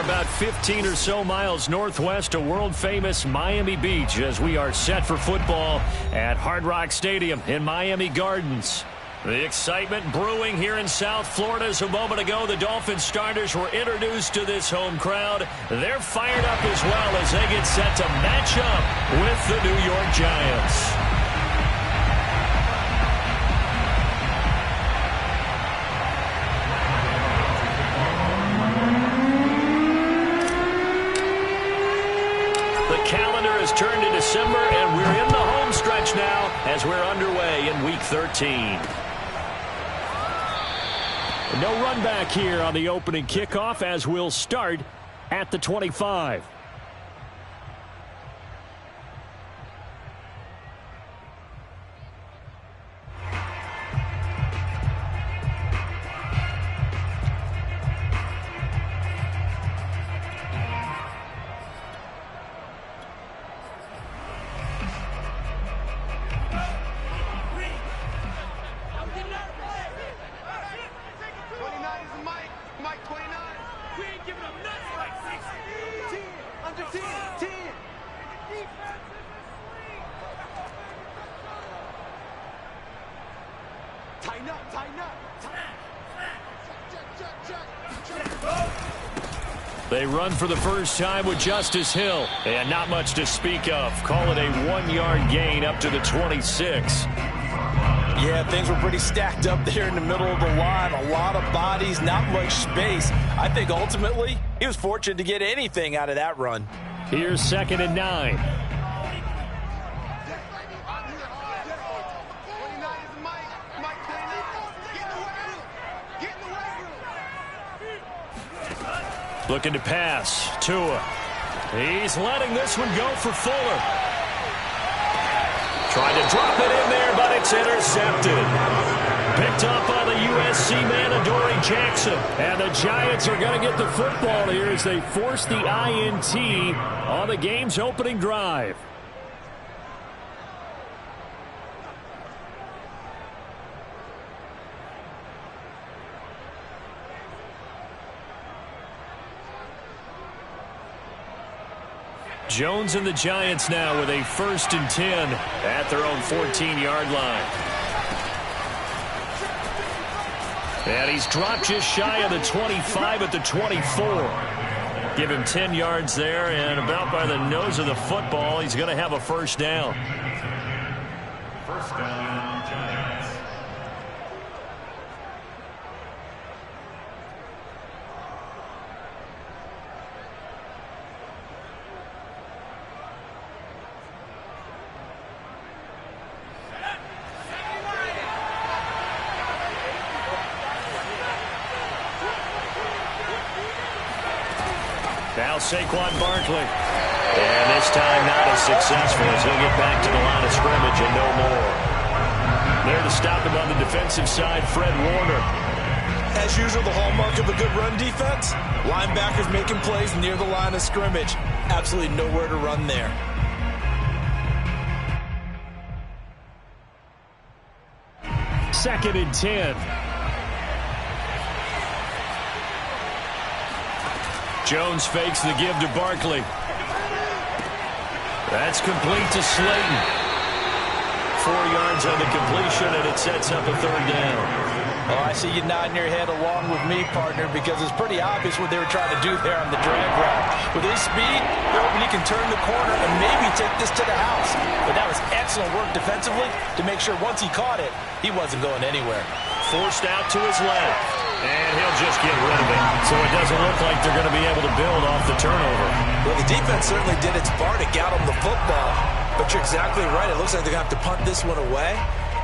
about 15 or so miles northwest of world-famous Miami Beach as we are set for football at Hard Rock Stadium in Miami Gardens. The excitement brewing here in South Florida as a moment ago. The Dolphins starters were introduced to this home crowd. They're fired up as well as they get set to match up with the New York Giants. The calendar has turned to December, and we're in the home stretch now as we're underway in Week 13. No run back here on the opening kickoff as we'll start at the 25. They run for the first time with Justice Hill, and not much to speak of. Call it a 1-yard gain up to the 26. Yeah, things were pretty stacked up there in the middle of the line. A lot of bodies, not much space. I think ultimately he was fortunate to get anything out of that run. Here's 2nd and 9. Looking to pass. Tua. He's letting this one go for Fuller. Trying to drop it in there, but it's intercepted. Picked up by the USC man, Adoree Jackson. And the Giants are going to get the football here as they force the INT on the game's opening drive. Jones and the Giants now with a 1st and 10 at their own 14-yard line. And he's dropped just shy of the 25 at the 24. Give him 10 yards there, and about by the nose of the football, he's going to have a first down. First down, Giants. Now Saquon Barkley. And this time not as successful as he'll get back to the line of scrimmage and no more. There to stop him on the defensive side, Fred Warner. As usual, the hallmark of a good run defense, linebackers making plays near the line of scrimmage. Absolutely nowhere to run there. Second and 10. Jones fakes the give to Barkley. That's complete to Slayton. 4 yards on the completion, and it sets up a 3rd down. Oh, I see you nodding your head along with me, partner, because it's pretty obvious what they were trying to do there on the drag route. With his speed, they're hoping he can turn the corner and maybe take this to the house. But that was excellent work defensively to make sure once he caught it, he wasn't going anywhere. Forced out to his left. And he'll just get rid of it. So it doesn't look like they're going to be able to build off the turnover. Well, the defense certainly did its part to get him the football. But you're exactly right. It looks like they're going to have to punt this one away.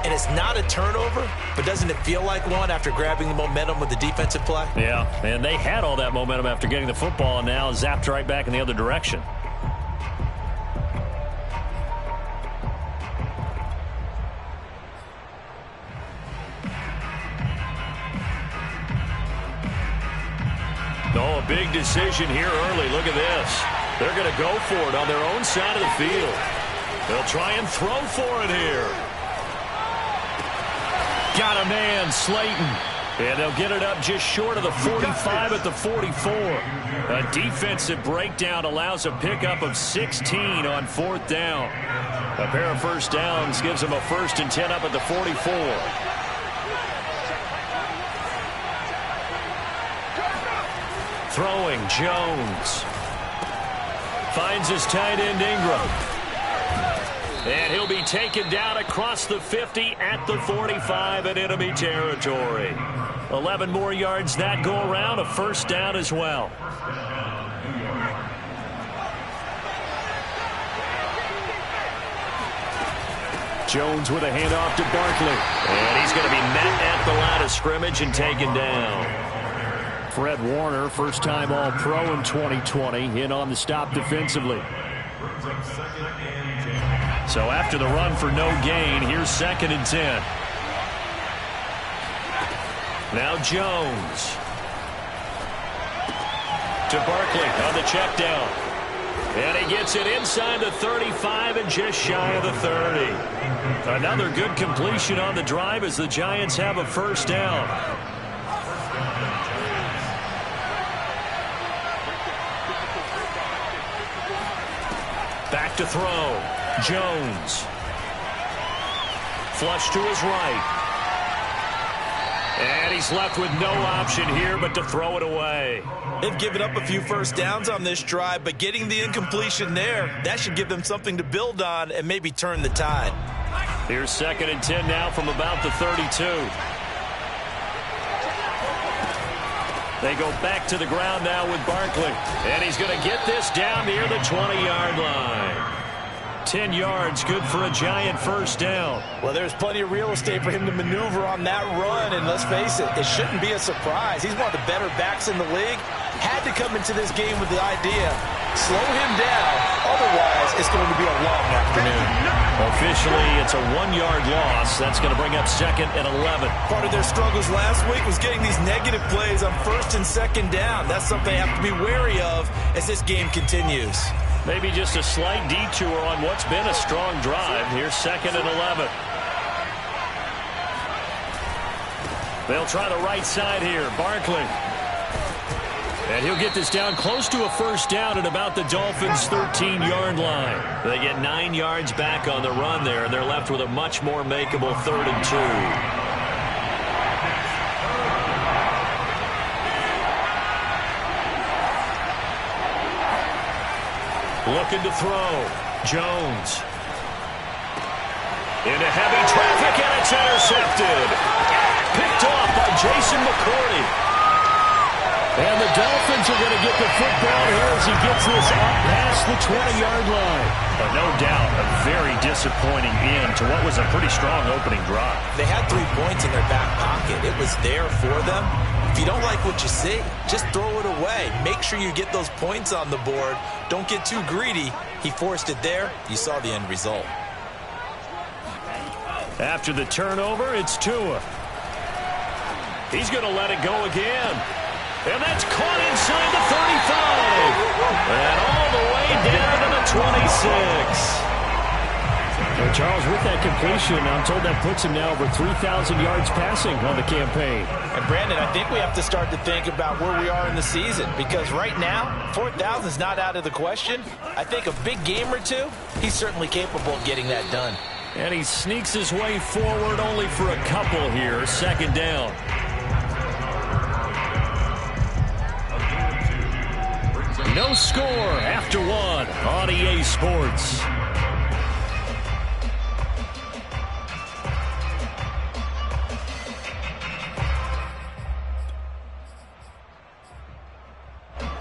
And it's not a turnover, but doesn't it feel like one after grabbing the momentum with the defensive play? Yeah, and they had all that momentum after getting the football and now zapped right back in the other direction. Oh, a big decision here early. Look at this. They're going to go for it on their own side of the field. They'll try and throw for it here. Got a man, Slayton. And they'll get it up just short of the 45 at the 44. A defensive breakdown allows a pickup of 16 on 4th down. A pair of first downs gives them a 1st and 10 up at the 44. Throwing, Jones. Finds his tight end, Ingram. And he'll be taken down across the 50 at the 45 in enemy territory. 11 more yards that go around, a 1st down as well. Jones with a handoff to Barkley. And he's going to be met at the line of scrimmage and taken down. Fred Warner, first-time All-Pro in 2020, in on the stop defensively. So after the run for no gain, here's 2nd and 10. Now Jones. To Barkley on the check down. And he gets it inside the 35 and just shy of the 30. Another good completion on the drive as the Giants have a 1st down. Back to throw. Jones. Flush to his right. And he's left with no option here but to throw it away. They've given up a few first downs on this drive, but getting the incompletion there, that should give them something to build on and maybe turn the tide. Here's 2nd and 10 now from about the 32. They go back to the ground now with Barkley. And he's going to get this down near the 20-yard line. 10 yards, good for a Giant 1st down. Well, there's plenty of real estate for him to maneuver on that run, and let's face it, it shouldn't be a surprise. He's one of the better backs in the league. Had to come into this game with the idea, slow him down, otherwise it's going to be a long afternoon. Officially, it's a 1-yard loss. That's going to bring up 2nd and 11. Part of their struggles last week was getting these negative plays on 1st and 2nd down. That's something they have to be wary of as this game continues. Maybe just a slight detour on what's been a strong drive. Here's 2nd and 11. They'll try the right side here. Barkley. And he'll get this down close to a 1st down at about the Dolphins' 13-yard line. They get 9 yards back on the run there, and they're left with a much more makeable 3rd and 2. Looking to throw. Jones. Into heavy traffic, and it's intercepted. Picked off by Jason McCourty. And the Dolphins are going to get the football here as he gets this up past the 20-yard line. But no doubt, a very disappointing end to what was a pretty strong opening drive. They had 3 points in their back pocket. It was there for them. If you don't like what you see, just throw it away. Make sure you get those points on the board. Don't get too greedy. He forced it there. You saw the end result. After the turnover, it's Tua. He's going to let it go again. And that's caught inside the 35. And all the way down to the 26. Well, Charles, with that completion, I'm told that puts him now over 3,000 yards passing on the campaign. And, Brandon, I think we have to start to think about where we are in the season. Because right now, 4,000 is not out of the question. I think a big game or two, he's certainly capable of getting that done. And he sneaks his way forward only for a couple here. 2nd down. No score after 1 on EA Sports.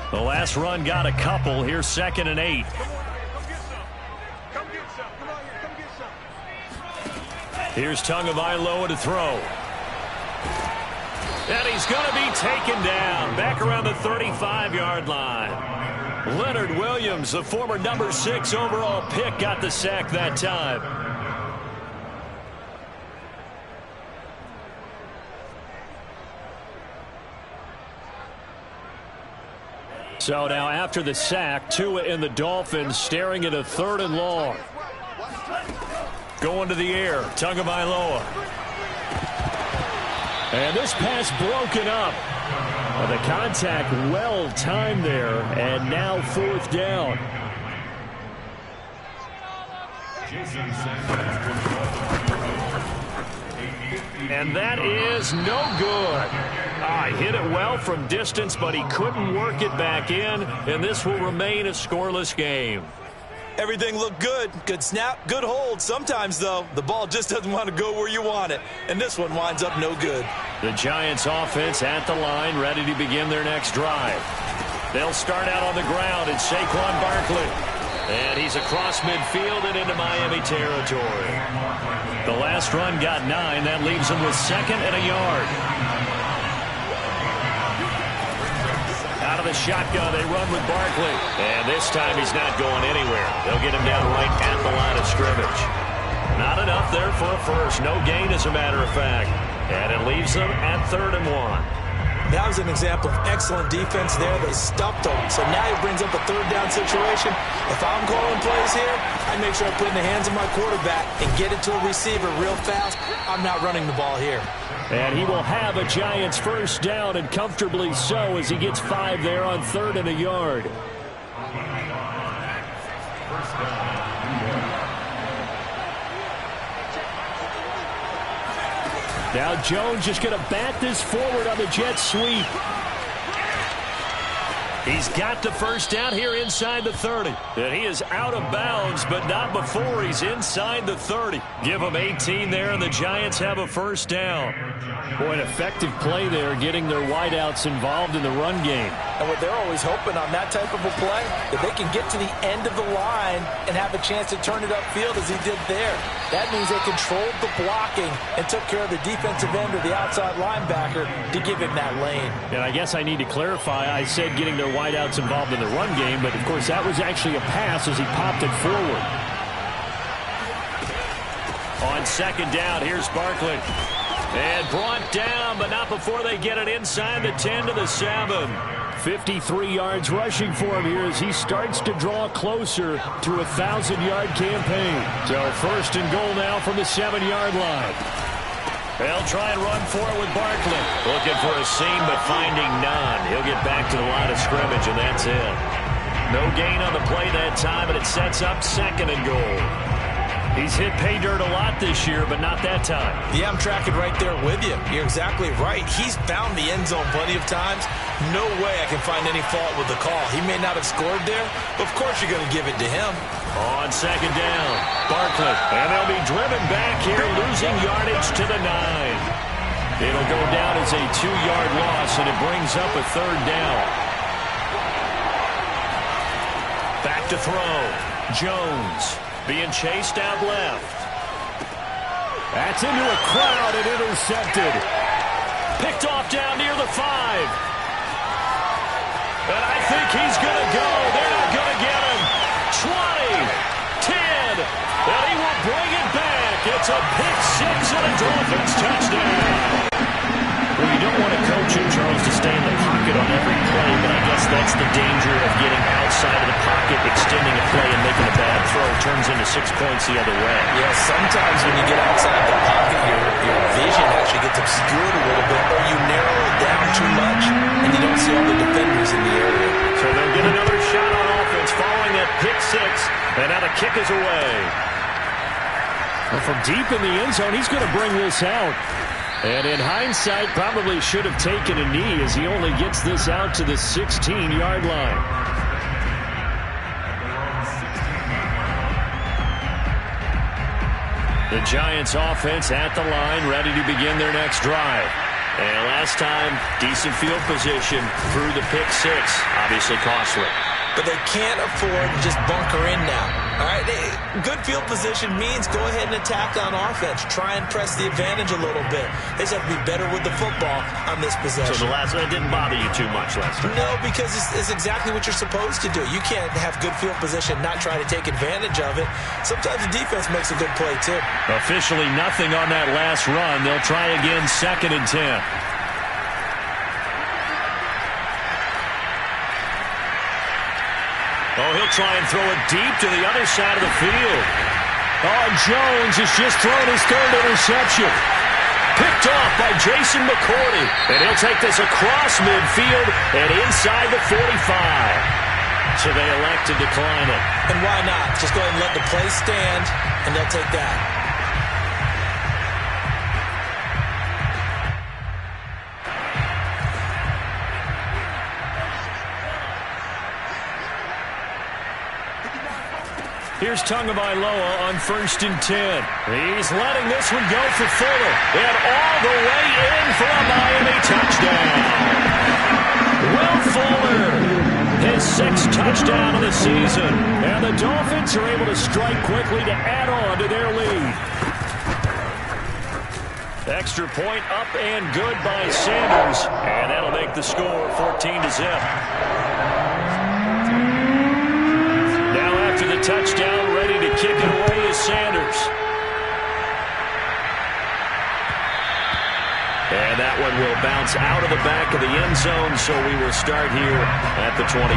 The last run got a couple. Here's 2nd and 8. Here's Tagovailoa to throw. And he's going to be taken down back around the 35-yard line. Leonard Williams, the former number 6 overall pick, got the sack that time. So now after the sack, Tua and the Dolphins staring at a 3rd and long. Going to the air, Tagovailoa. And this pass broken up. The contact well timed there, and now 4th down. And that is no good. He hit it well from distance, but he couldn't work it back in, and this will remain a scoreless game. Everything looked good. Good snap, good hold. Sometimes, though, the ball just doesn't want to go where you want it, and this one winds up no good. The Giants offense at the line, ready to begin their next drive. They'll start out on the ground. It's Saquon Barkley. And he's across midfield and into Miami territory. The last run got 9. That leaves him with 2nd and a yard. Out of the shotgun, they run with Barkley. And this time he's not going anywhere. They'll get him down right at the line of scrimmage. Not enough there for a first. No gain, as a matter of fact. And it leaves them at 3rd and 1. That was an example of excellent defense there. They stuffed him. So now he brings up a 3rd down situation. If I'm calling plays here, I make sure I put it in the hands of my quarterback and get it to a receiver real fast. I'm not running the ball here. And he will have a Giants 1st down, and comfortably so, as he gets 5 there on 3rd and a yard. Now Jones just going to bat this forward on the jet sweep. He's got the 1st down here inside the 30. And he is out of bounds, but not before he's inside the 30. Give him 18 there, and the Giants have a 1st down. Boy, an effective play there, getting their wideouts involved in the run game. And what they're always hoping on that type of a play, that they can get to the end of the line and have a chance to turn it upfield as he did there. That means they controlled the blocking and took care of the defensive end or the outside linebacker to give him that lane. And I guess I need to clarify, I said getting their wideouts involved in the run game, but of course that was actually a pass as he popped it forward. On 2nd down, here's Barkley. And brought down, but not before they get it inside the 10 to the 7. 53 yards rushing for him here as he starts to draw closer to a 1,000-yard campaign. So 1st and goal now from the 7-yard line. They'll try and run for it with Barkley. Looking for a seam, but finding none. He'll get back to the line of scrimmage, and that's it. No gain on the play that time, but it sets up 2nd and goal. He's hit pay dirt a lot this year, but not that time. Yeah, I'm tracking right there with you. You're exactly right. He's found the end zone plenty of times. No way I can find any fault with the call. He may not have scored there, but of course you're going to give it to him. On 2nd down, Barkley. And they'll be driven back here, losing yardage to the 9. It'll go down as a 2-yard loss, and it brings up a 3rd down. Back to throw. Jones. Being chased out left. That's into a crowd and intercepted. Picked off down near the 5. And I think he's going to go. They're not going to get him. 20, 10, and he will bring it back. It's a pick 6 and a Dolphins touchdown. Well, you don't want to coach him, Charles, to stay in the pocket on every play, but I guess that's the danger of getting outside of the pocket, extending a play, and making a bad throw. Turns into 6 points the other way. Yeah, sometimes when you get outside the pocket, your vision actually gets obscured a little bit, or you narrow it down too much, and you don't see all the defenders in the area. So they'll get another shot on offense following that pick 6, and now the kick is away. Well, from deep in the end zone, he's going to bring this out. And in hindsight, probably should have taken a knee as he only gets this out to the 16-yard line. The Giants offense at the line, ready to begin their next drive. And last time, decent field position through the pick 6, obviously costly. But they can't afford to just bunker in now. All right, good field position means go ahead and attack on offense. Try and press the advantage a little bit. They just have to be better with the football on this possession. So the last one didn't bother you too much last time? No, because it's exactly what you're supposed to do. You can't have good field position, not try to take advantage of it. Sometimes the defense makes a good play, too. Officially nothing on that last run. They'll try again 2nd and 10. Oh, he'll try and throw it deep to the other side of the field. Oh, Jones has just thrown his 3rd interception. Picked off by Jason McCourty. And he'll take this across midfield and inside the 45. So they elect to decline it. And why not? Just go ahead and let the play stand, and they'll take that. Here's Tagovailoa on 1st and 10. He's letting this one go for Fuller. And all the way in for a Miami touchdown. Will Fuller, his 6th touchdown of the season. And the Dolphins are able to strike quickly to add on to their lead. Extra point up and good by Sanders. And that'll make the score 14-0. After the touchdown, ready to kick it away is Sanders. And that one will bounce out of the back of the end zone, so we will start here at the 25.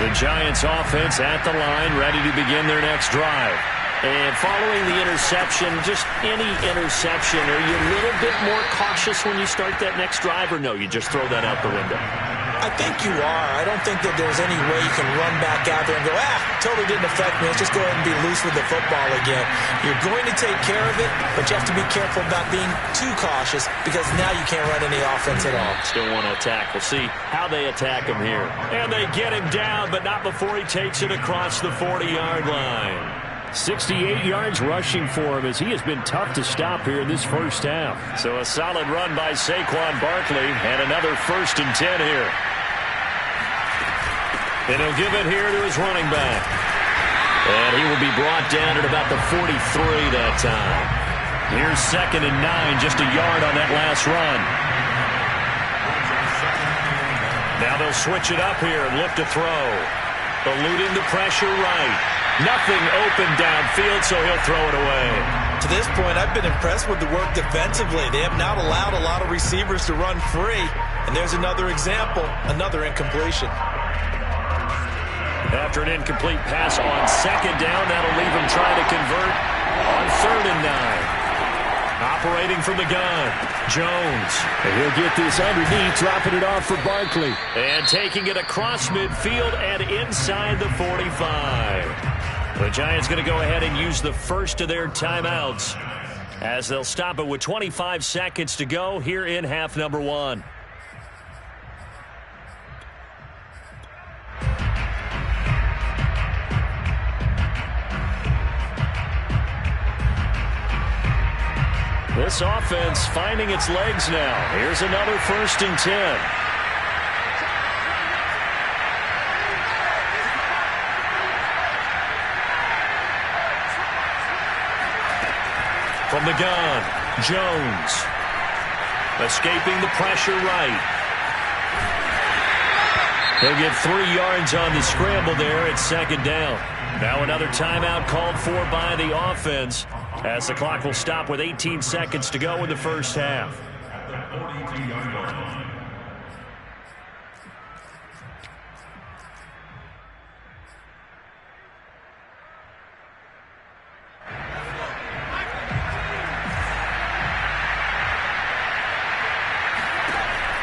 The Giants offense at the line, ready to begin their next drive. And following the interception, just any interception, are you a little bit more cautious when you start that next drive, or no, you just throw that out the window? I think you are. I don't think that there's any way you can run back out there and go, totally didn't affect me. Let's just go ahead and be loose with the football again. You're going to take care of it, but you have to be careful about being too cautious because now you can't run any offense at all. Still want to attack. We'll see how they attack him here. And they get him down, but not before he takes it across the 40-yard line. 68 yards rushing for him as he has been tough to stop here in this first half. So a solid run by Saquon Barkley and another 1st and 10 here. And he'll give it here to his running back. And he will be brought down at about the 43 that time. Here's 2nd and 9, just a yard on that last run. Now they'll switch it up here and look to throw. Eluding the pressure right. Nothing open downfield, so he'll throw it away. To this point, I've been impressed with the work defensively. They have not allowed a lot of receivers to run free. And there's another example, another incompletion. After an incomplete pass on 2nd down, that'll leave him trying to convert on 3rd and 9. Operating from the gun, Jones. And he'll get this underneath, dropping it off for Barkley. And taking it across midfield and inside the 45. The Giants going to go ahead and use the first of their timeouts as they'll stop it with 25 seconds to go here in half number 1. This offense finding its legs now. Here's another 1st and 10. From the gun, Jones. Escaping the pressure right. He'll get 3 yards on the scramble there at 2nd down. Now another timeout called for by the offense as the clock will stop with 18 seconds to go in the first half.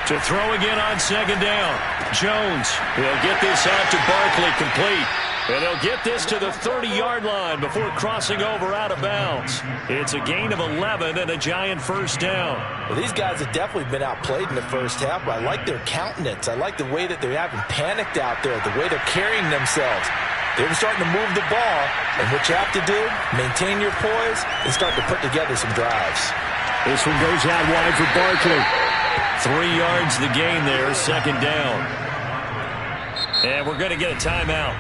To throw again on 2nd down. Jones, he'll get this out to Barkley complete. And they'll get this to the 30-yard line before crossing over out of bounds. It's a gain of 11 and a Giant 1st down. Well, these guys have definitely been outplayed in the first half, but I like their countenance. I like the way that they haven't panicked out there, the way they're carrying themselves. They were starting to move the ball, and what you have to do, maintain your poise and start to put together some drives. This one goes out wide for Barkley. 3 yards the gain there, 2nd down. And we're going to get a timeout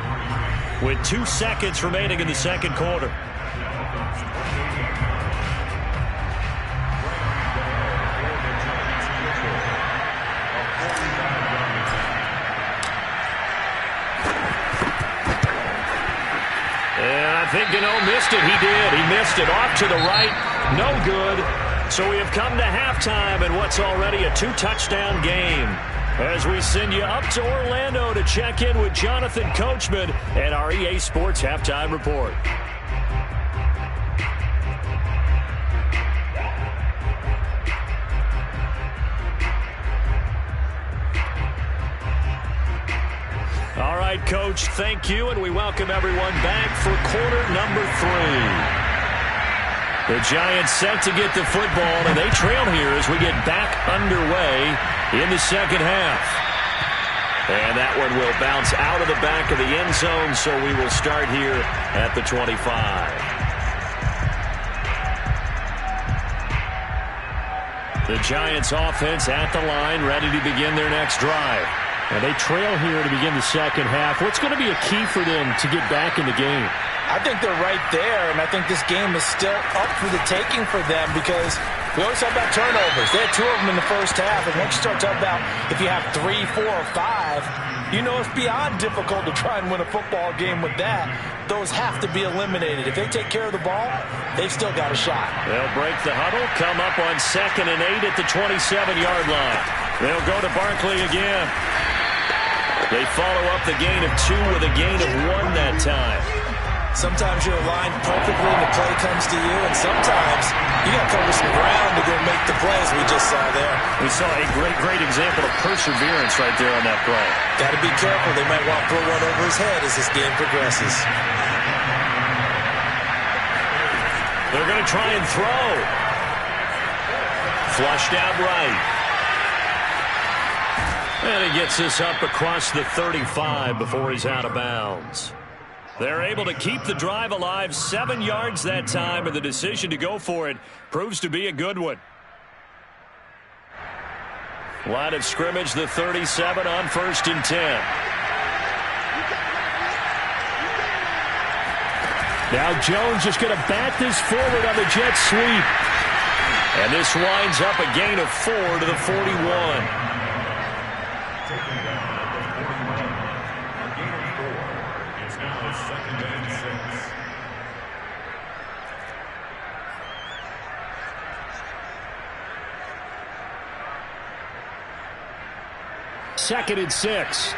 with 2 seconds remaining in the second quarter. And I think Gano missed it. He did. He missed it off to the right. No good. So we have come to halftime in what's already a 2-touchdown game. as we send you up to Orlando to check in with Jonathan Coachman and our EA Sports Halftime Report. All right, Coach, thank you, and we welcome everyone back for quarter number 3. The Giants set to get the football, and they trail here as we get back underway in the second half. And that one will bounce out of the back of the end zone, so we will start here at the 25. The Giants offense at the line, ready to begin their next drive. And they trail here to begin the second half. What's going to be a key for them to get back in the game? I think they're right there, and I think this game is still up for the taking for them because we always talk about turnovers. They had 2 of them in the first half, and once you start talking about if you have 3, 4, or 5, you know it's beyond difficult to try and win a football game with that. Those have to be eliminated. If they take care of the ball, they've still got a shot. They'll break the huddle, come up on 2nd and 8 at the 27-yard line. They'll go to Barkley again. They follow up the gain of 2 with a gain of 1 that time. Sometimes you're aligned perfectly and the play comes to you, and sometimes you got to cover some ground to go make the plays we just saw there. We saw a great example of perseverance right there on that play. Got to be careful. They might want to throw one over his head as this game progresses. They're going to try and throw. Flushed out right. And he gets this up across the 35 before he's out of bounds. They're able to keep the drive alive, 7 yards that time, and the decision to go for it proves to be a good one. Line of scrimmage, the 37 on 1st and 10. Now Jones just going to bat this forward on the jet sweep. And this winds up a gain of 4 to the 41. Second and 6.